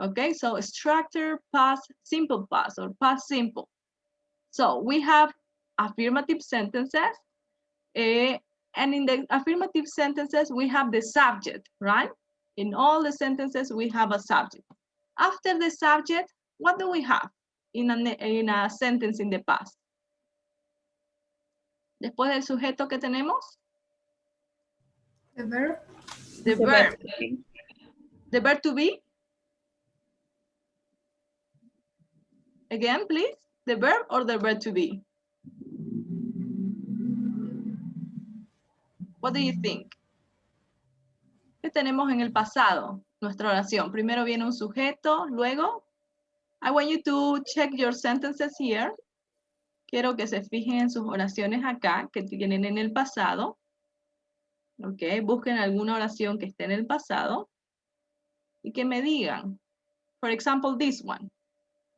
Okay, so structure, past, simple past, or past simple. So we have affirmative sentences, and in the affirmative sentences, we have the subject, right? In all the sentences, we have a subject. After the subject, what do we have in a sentence in the past? Después del sujeto que tenemos, The verb. the verb. The verb to be. Again, please. The verb or the verb to be? What do you think? ¿Qué tenemos en el pasado? Nuestra oración. Primero viene un sujeto, luego. I want you to check your sentences here. Quiero que se fijen en sus oraciones acá, que tienen en el pasado. Ok, busquen alguna oración que esté en el pasado. Y que me digan. For example, this one.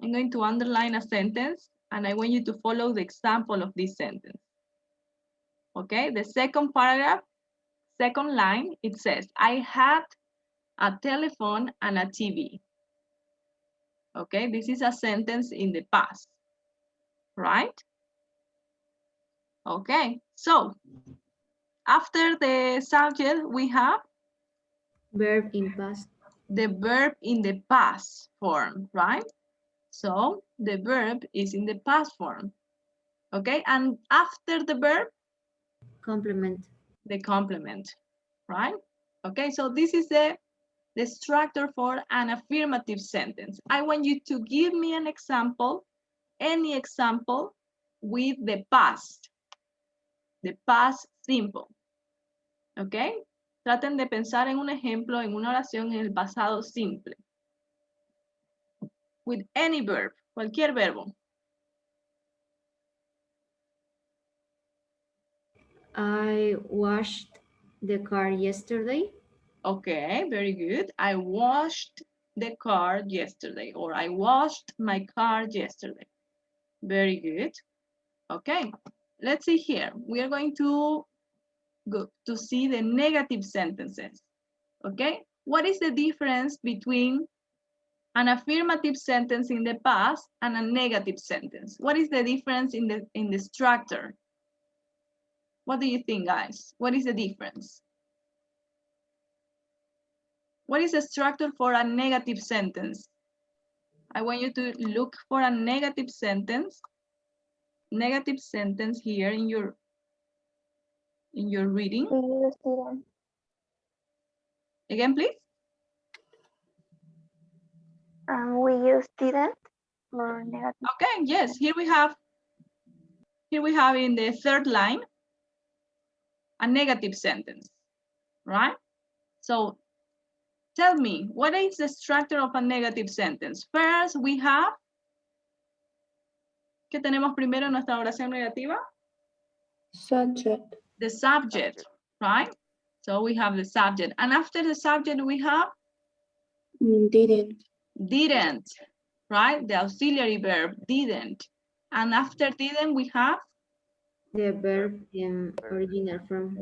I'm going to underline a sentence, and I want you to follow the example of this sentence. Okay, the second paragraph, second line, it says, I had a telephone and a TV. Okay, this is a sentence in the past, right? Okay, so after the subject, we have Verb in past. the verb in the past form, right? So the verb is in the past form. Okay, and after the verb, Complement. the complement, right? Okay, so this is the structure for an affirmative sentence. I want you to give me an example, any example with the past simple. Okay, traten de pensar en un ejemplo, en una oración en el pasado simple. With any verb, cualquier verbo. I washed the car yesterday. Okay, very good. I washed the car yesterday, or I washed my car yesterday. Very good. Okay, let's see here. We are going to go to see the negative sentences. Okay, what is the difference between an affirmative sentence in the past and a negative sentence? What is the difference in the structure? What do you think, guys? What is the difference? What is the structure for a negative sentence? I want you to look for a negative sentence here in your reading. Again, please. We use didn't for negative. Okay, yes, here we have in the third line a negative sentence, right? So tell me, what is the structure of a negative sentence? First, we have, ¿qué tenemos primero en nuestra oración negativa? Subject. The subject, right? So we have the subject. And after the subject, we have? Didn't, right? The auxiliary verb, didn't. And after didn't, we have? The verb in original form.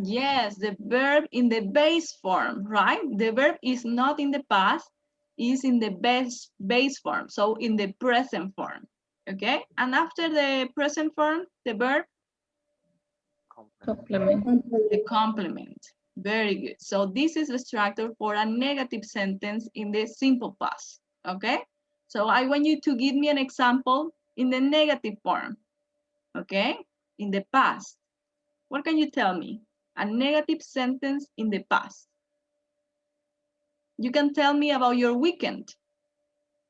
Yes, the verb in the base form, right? The verb is not in the past, is in the base form, so in the present form, okay? And after the present form, the verb? Complement. The complement. Very good. So this is the structure for a negative sentence in the simple past, okay? So I want you to give me an example in the negative form, okay? In the past. What can you tell me? A negative sentence in the past. You can tell me about your weekend.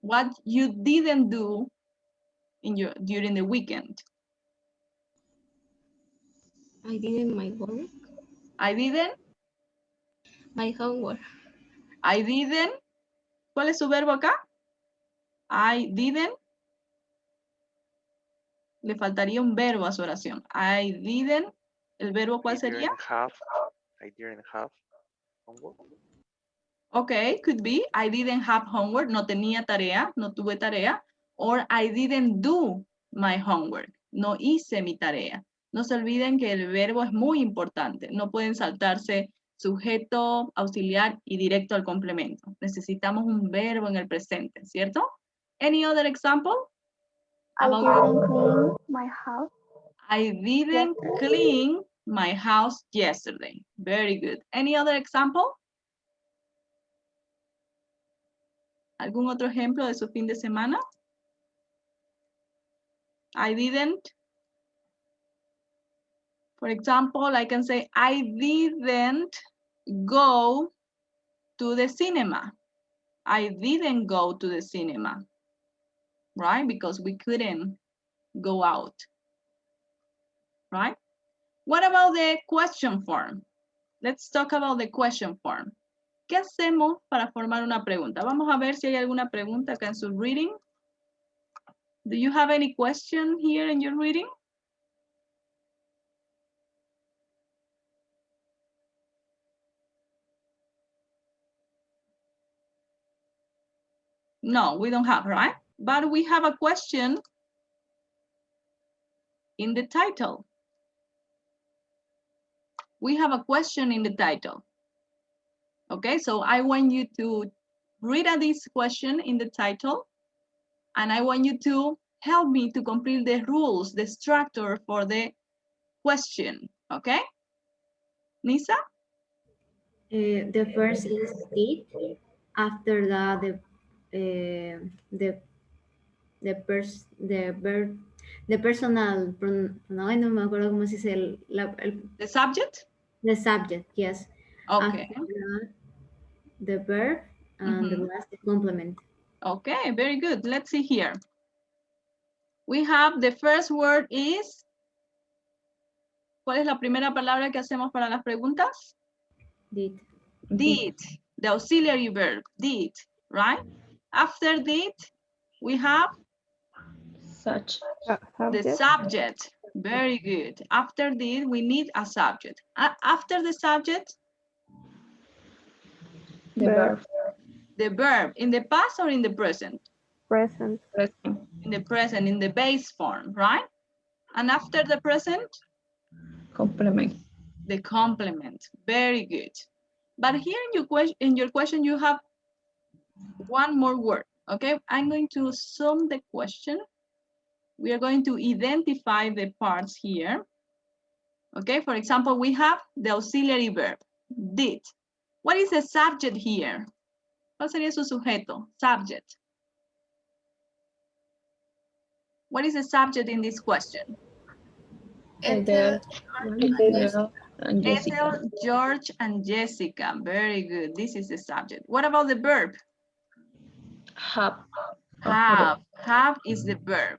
What you didn't do during the weekend. I didn't my work. I didn't. My homework. I didn't. ¿Cuál es su verbo acá? I didn't. Le faltaría un verbo a su oración. I didn't. ¿El verbo cuál sería? I didn't have homework. Okay, could be. I didn't have homework. No tenía tarea. No tuve tarea. Or I didn't do my homework. No hice mi tarea. No se olviden que el verbo es muy importante. No pueden saltarse sujeto, auxiliar y directo al complemento. Necesitamos un verbo en el presente, ¿cierto? Any other example? I About didn't clean my house. I didn't clean my house yesterday. Very good. Any other example? ¿Algún otro ejemplo de su fin de semana? I didn't. For example, I can say, I didn't go to the cinema. I didn't go to the cinema, right? Because we couldn't go out, right? What about the question form? Let's talk about the question form. ¿Qué hacemos para formar una pregunta? Vamos a ver si hay alguna pregunta acá en su reading. Do you have any question here in your reading? No, we don't have, right? But we have a question in the title. We have a question in the title. Okay, so I want you to read this question in the title, and I want you to help me to complete the rules, the structure for the question, okay? Nisa? The first is it. After that, the personal pronoun, no me acuerdo cómo se dice The subject? the subject, yes. Okay. After that, the verb and the last, the complement. Okay, very good. Let's see here. We have the first word is, ¿cuál es la primera palabra que hacemos para las preguntas? Did. Did, the auxiliary verb, did, right? After did, we have Such. the subject. Very good. After did, we need a subject. After the subject, The verb. the verb, in the past or in the present? Present. In the present, in the base form, right? And after the present? Complement. The complement. Very good. But here in your question, you have one more word, okay? I'm going to sum the question. We are going to identify the parts here. Okay, for example, we have the auxiliary verb, did. What is the subject here? ¿Cuál sería su sujeto? Subject. What is the subject in this question? Ethel, and Jessica. Ethel, George, and Jessica. Very good. This is the subject. What about the verb? Have. Have. Have is the verb.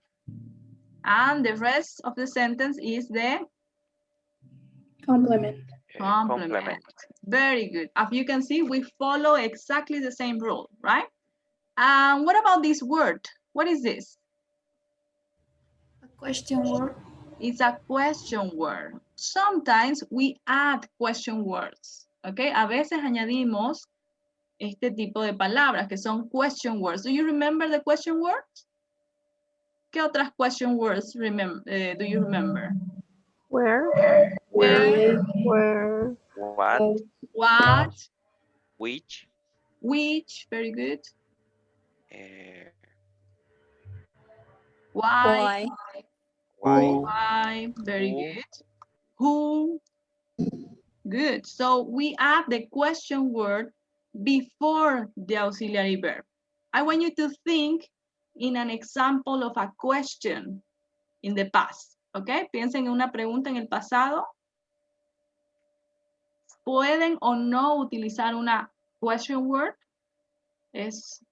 And the rest of the sentence is the Complement. complement. Very good. As you can see, we follow exactly the same rule, right? And what about this word? What is this? A question word. It's a question word. Sometimes we add question words, okay? A veces añadimos este tipo de palabras que son question words. Do you remember the question words? ¿Qué otras question words do you remember? Where? Where? Where? What? Which, Which? Very good. why, Why? Why? Very Who. good. Who? Good. So we add the question word before the auxiliary verb. I want you to think in an example of a question in the past. Okay? Piensen en una pregunta en el pasado. ¿Pueden o no utilizar una question word?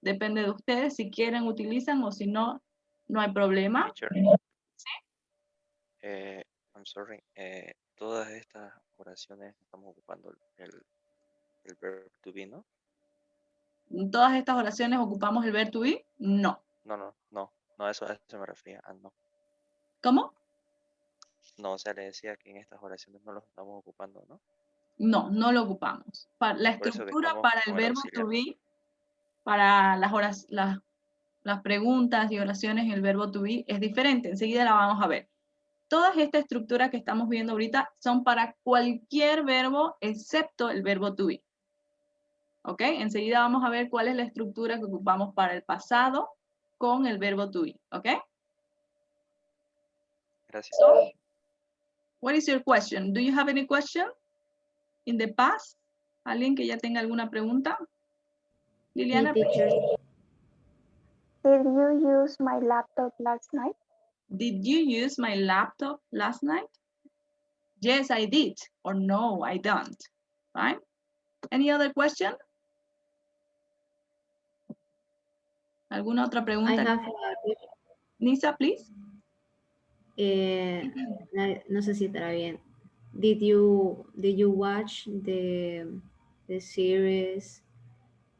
Depende de ustedes. Si quieren, utilizan, o si no, no hay problema. teacher. I'm sorry. Todas estas oraciones estamos ocupando el verb to be, ¿no? ¿En todas estas oraciones ocupamos el verb to be? No. No, a eso me refería. No. ¿Cómo? No, o sea, le decía que en estas oraciones no los estamos ocupando, ¿no? No, no lo ocupamos. La Por eso que estructura estamos para el con el verbo auxiliar. to be, para las preguntas y oraciones en el verbo to be es diferente. Enseguida la vamos a ver. Todas estas estructuras que estamos viendo ahorita son para cualquier verbo excepto el verbo to be. ¿Ok? Enseguida vamos a ver cuál es la estructura que ocupamos para el pasado con el verbo to be. ¿Ok? Gracias. So, what is your question? Do you have any question in the past? ¿Alguien que ya tenga alguna pregunta? Liliana, Sí, teacher. Did you use my laptop last night? did you use my laptop last night? Yes, I did. Or no, I don't. Right? Any other question? ¿Alguna otra I pregunta? have Nisa, please. no sé si estará bien. Did you watch the series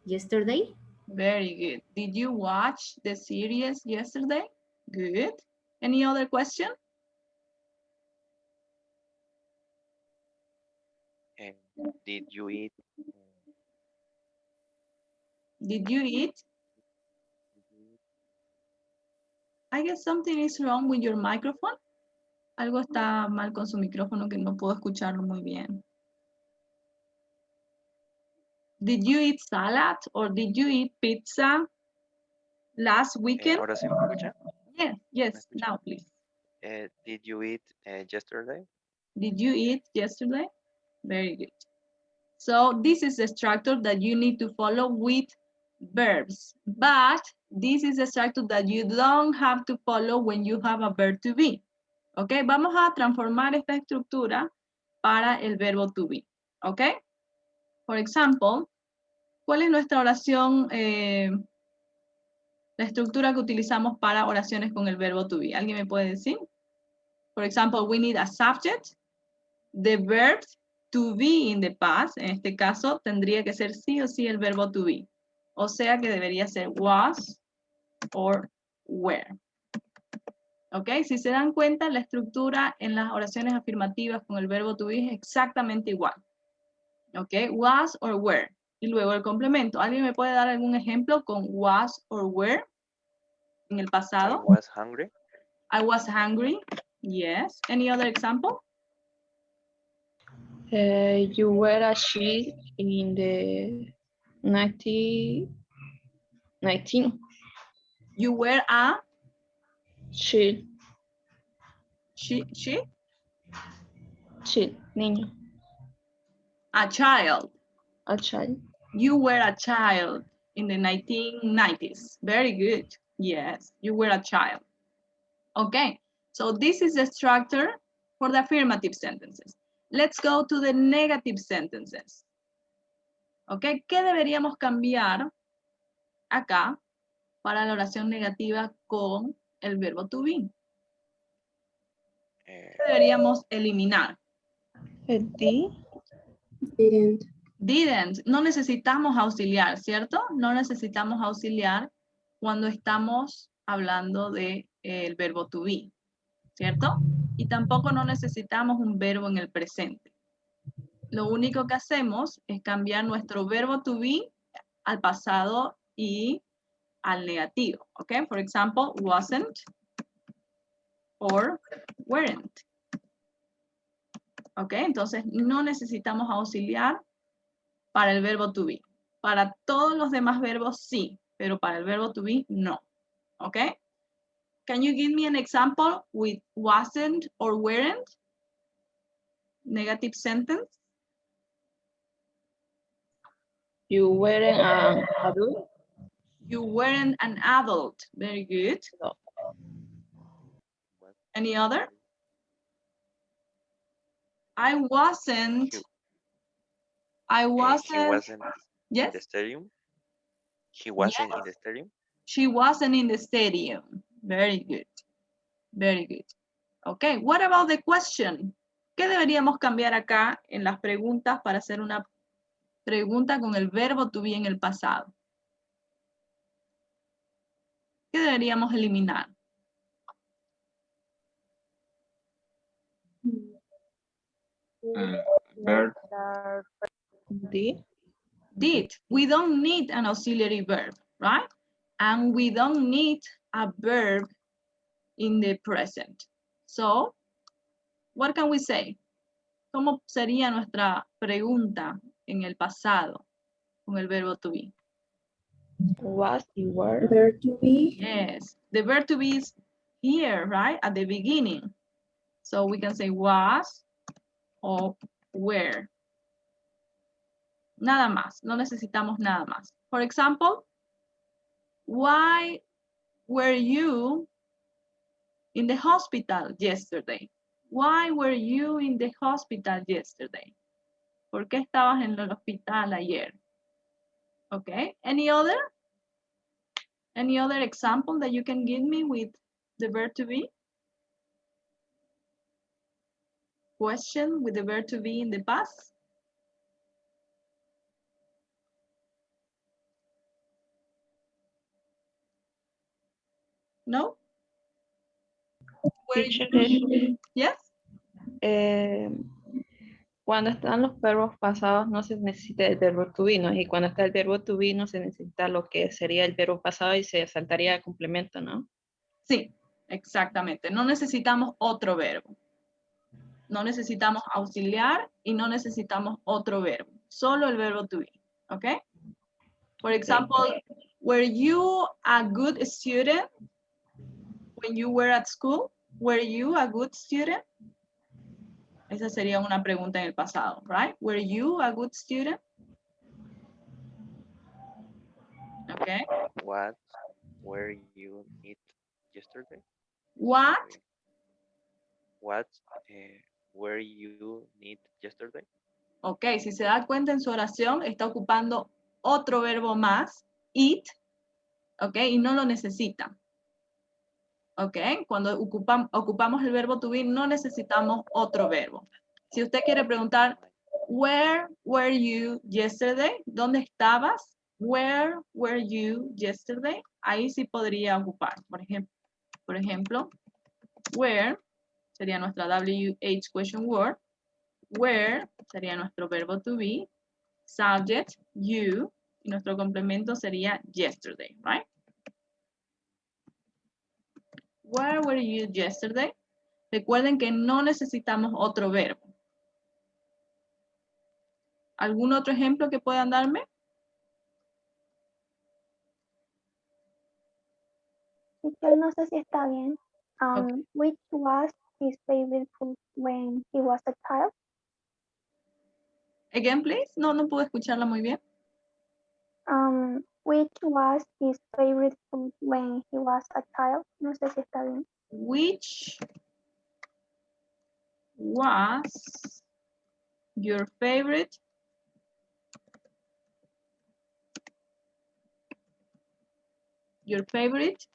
yesterday? Very good. Did you watch the series yesterday? Good. Any other question? And did you eat? Did you eat? I guess something is wrong with your microphone. Algo está mal con su micrófono que no puedo escucharlo muy bien. Did you eat salad or did you eat pizza last weekend? Ahora sí me escucha. Yes, yes, ¿Me escucha? now please. Did you eat yesterday? Did you eat yesterday? Very good. So this is the structure that you need to follow with verbs, but this is the structure that you don't have to follow when you have a verb to be. Ok, vamos a transformar esta estructura para el verbo to be. Ok, por ejemplo, ¿cuál es nuestra oración, la estructura que utilizamos para oraciones con el verbo to be? ¿Alguien me puede decir? For example, we need a subject, the verb to be in the past, en este caso tendría que ser sí o sí el verbo to be. O sea que debería ser was or were. ¿Ok? Si se dan cuenta, la estructura en las oraciones afirmativas con el verbo to be es exactamente igual. ¿Ok? Was or were. Y luego el complemento. ¿Alguien me puede dar algún ejemplo con was or were en el pasado? I was hungry. I was hungry. Yes. Any other example? You were a sheep in the 19. You were a Sheep, niño, a child. a child. You were a child in the 1990s. Very good. Yes, you were a child. Okay, so this is the structure for the affirmative sentences. Let's go to the negative sentences. Okay, ¿qué deberíamos cambiar acá para la oración negativa con el verbo to be? ¿Qué deberíamos eliminar? Didn't. No necesitamos auxiliar, ¿cierto? No necesitamos auxiliar cuando estamos hablando de el verbo to be, ¿cierto? Y tampoco no necesitamos un verbo en el presente. Lo único que hacemos es cambiar nuestro verbo to be al pasado y al negativo, ¿ok? For example, wasn't or weren't. ¿Ok? Entonces no necesitamos auxiliar para el verbo to be. Para todos los demás verbos sí, pero para el verbo to be no. ¿Ok? Can you give me an example with wasn't or weren't? Negative sentence. You weren't an adult. You weren't an adult. Very good. No. Any other? I wasn't. He wasn't Yes? in the stadium. He wasn't in the stadium. She wasn't in the stadium. Very good. Very good. Okay, what about the question? ¿Qué deberíamos cambiar acá en las preguntas para hacer una pregunta con el verbo to be en el pasado? ¿Qué deberíamos eliminar? Verb. Did. We don't need an auxiliary verb, right? And we don't need a verb in the present. So, What can we say? ¿Cómo sería nuestra pregunta en el pasado con el verbo to be? Was you were. Where to be? Yes, the verb to be is here, right? At the beginning. So we can say was or were. Nada más, no necesitamos nada más. For example, why were you in the hospital yesterday? Why were you in the hospital yesterday? ¿Por qué estabas en el hospital ayer? Okay, any other? Any other example that you can give me with the verb to be? Question with the verb to be in the past? No? Where Teacher, yes? cuando están los verbos pasados no se necesita el verbo to be, ¿no? Y cuando está el verbo to be no se necesita lo que sería el verbo pasado y se saltaría el complemento, ¿no? Sí, exactamente. No necesitamos otro verbo. No necesitamos auxiliar y no necesitamos otro verbo. Solo el verbo to be. ¿Ok? For example, were you a good student when you were at school? Were you a good student? Esa sería una pregunta en el pasado, right? Were you a good student? Okay. What were you eat yesterday? What? What were you need yesterday? Ok, si se da cuenta en su oración, está ocupando otro verbo más, eat, ok, y no lo necesita. Ok, cuando ocupamos el verbo to be, no necesitamos otro verbo. Si usted quiere preguntar, where were you yesterday? ¿Dónde estabas? Where were you yesterday? Ahí sí podría ocupar. Por ejemplo, where sería nuestra WH question word. Where sería nuestro verbo to be. Subject, you. Y nuestro complemento sería yesterday, right? Where were you yesterday? Recuerden que no necesitamos otro verbo. ¿Algún otro ejemplo que puedan darme? Teacher, no sé si está bien. Which was his favorite food when he was a child? Again, please. No pude escucharla muy bien. Which was his favorite food when he was a child? No sé si está bien. Which was your favorite Your favorite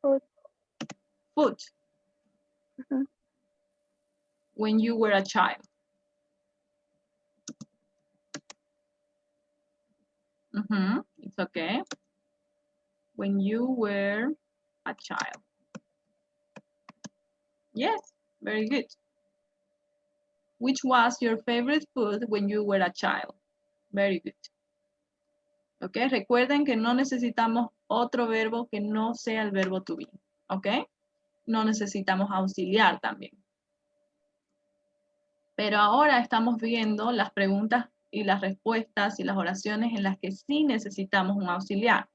food food Mhm. when you were a child? It's okay. When you were a child. Yes, very good. Which was your favorite food when you were a child? Very good. ¿Ok? Recuerden que no necesitamos otro verbo que no sea el verbo to be. ¿Ok? No necesitamos auxiliar también. Pero ahora estamos viendo las preguntas y las respuestas y las oraciones en las que sí necesitamos un auxiliar.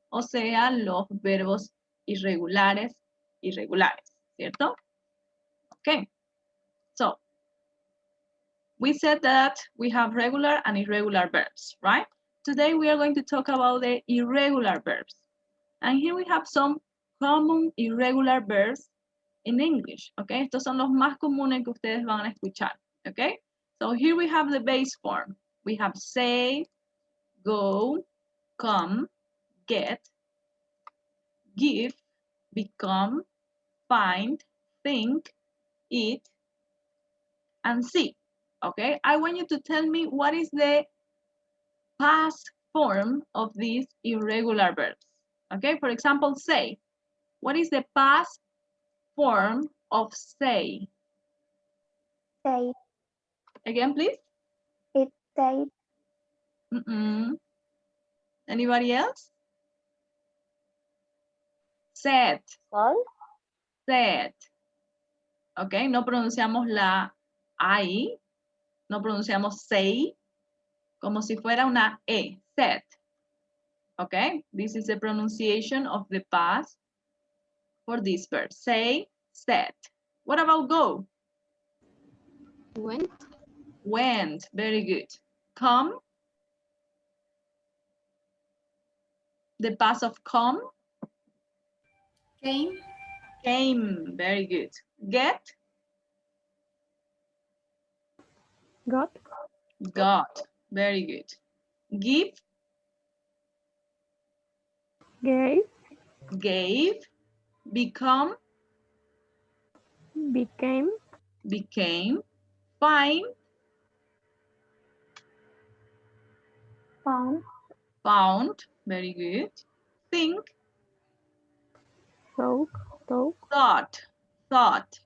O sea, los verbos irregulares, ¿cierto? Ok. So, we said that we have regular and irregular verbs, right? Today we are going to talk about the irregular verbs. And here we have some common irregular verbs in English, okay? Estos son los más comunes que ustedes van a escuchar, okay? So here we have the base form. We have say, go, come, get, give, become, find, think, eat, and see, okay? I want you to tell me what is the past form of these irregular verbs, okay? For example, say. What is the past form of say? Say, Again, please. it said, Anybody else? Said. all, Said. Ok, no pronunciamos la I, no pronunciamos say, como si fuera una E, said. Ok, this is the pronunciation of the past for this verb. Say, said. What about go? Went. Went, very good. Come, the past of come. Came. Came, very good. Get, Got. got, very good. Give, Gave. gave. Become, Became. became. Find, Found. found, very good. Think, Thought. Thought. thought, thought.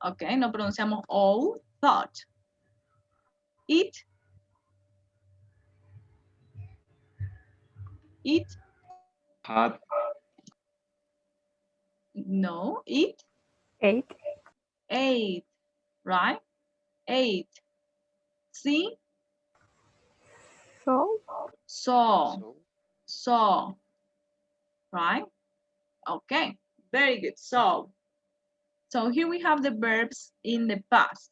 Ok, no pronunciamos O, thought. Eat, eat, Had. no, eat, Ate. ate, right? Ate. See, Saw. saw, So, saw, right? Okay, very good. So here we have the verbs in the past.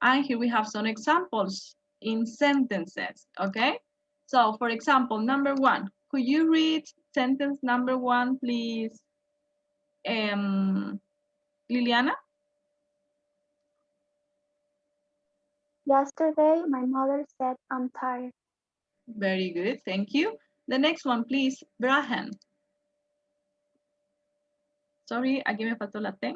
And here we have some examples in sentences, okay? So for example, number 1, could you read sentence number 1, please? Liliana? Yesterday, my mother said, I'm tired. Very good, thank you. The next one, please, Brahan. Sorry, aquí me faltó la T.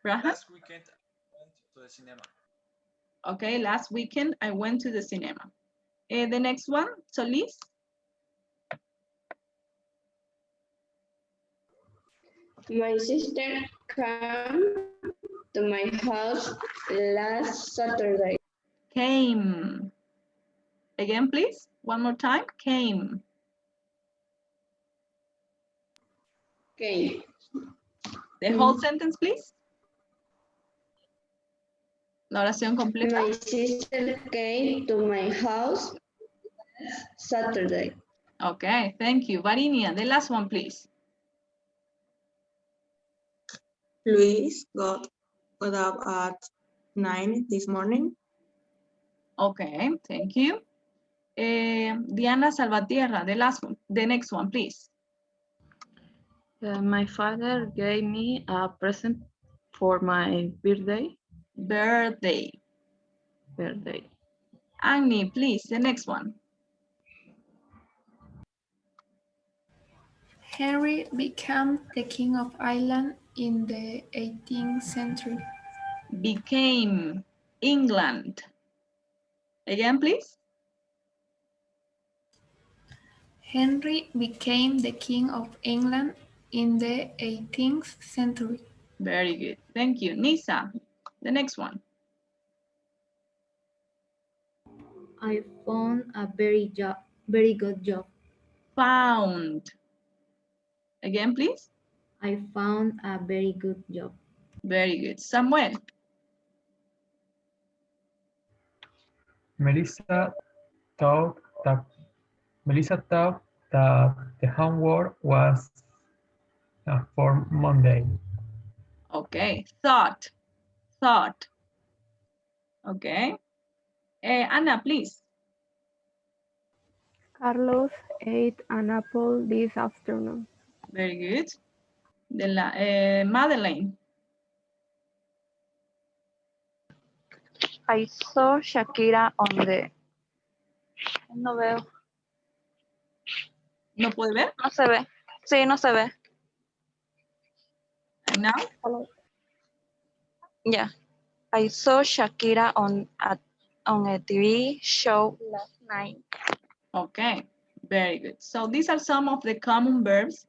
Brahan? Last weekend I went to the cinema. Okay, last weekend I went to the cinema. The next one, Solis. My sister came to my house last Saturday. Came. Again, please. One more time. Came. Came. The whole sentence, please. La oración completa. My sister came to my house last Saturday. Okay, thank you. Varinia, the last one, please. Luis got up at 9 this morning. Okay, thank you. Diana Salvatierra, the last one, the next one, please. My father gave me a present for my birthday. Birthday. Annie, please, the next one. Henry became the king of Ireland in the 18th century. Became. England. Again, please. Henry became the king of England in the 18th century. Very good. Thank you. Nisa, the next one. I found a very good job. Found. Again, please. I found a very good job. Very good. Samuel. Melissa thought that the homework was for Monday. Okay. Thought. Okay. Anna, please. Carlos ate an apple this afternoon. Very good. Madeleine. I saw Shakira on the... No veo. ¿No puede ver? No se ve. Sí, no se ve. And now? Yeah. I saw Shakira on a TV show last night. Okay, very good. So these are some of the common verbs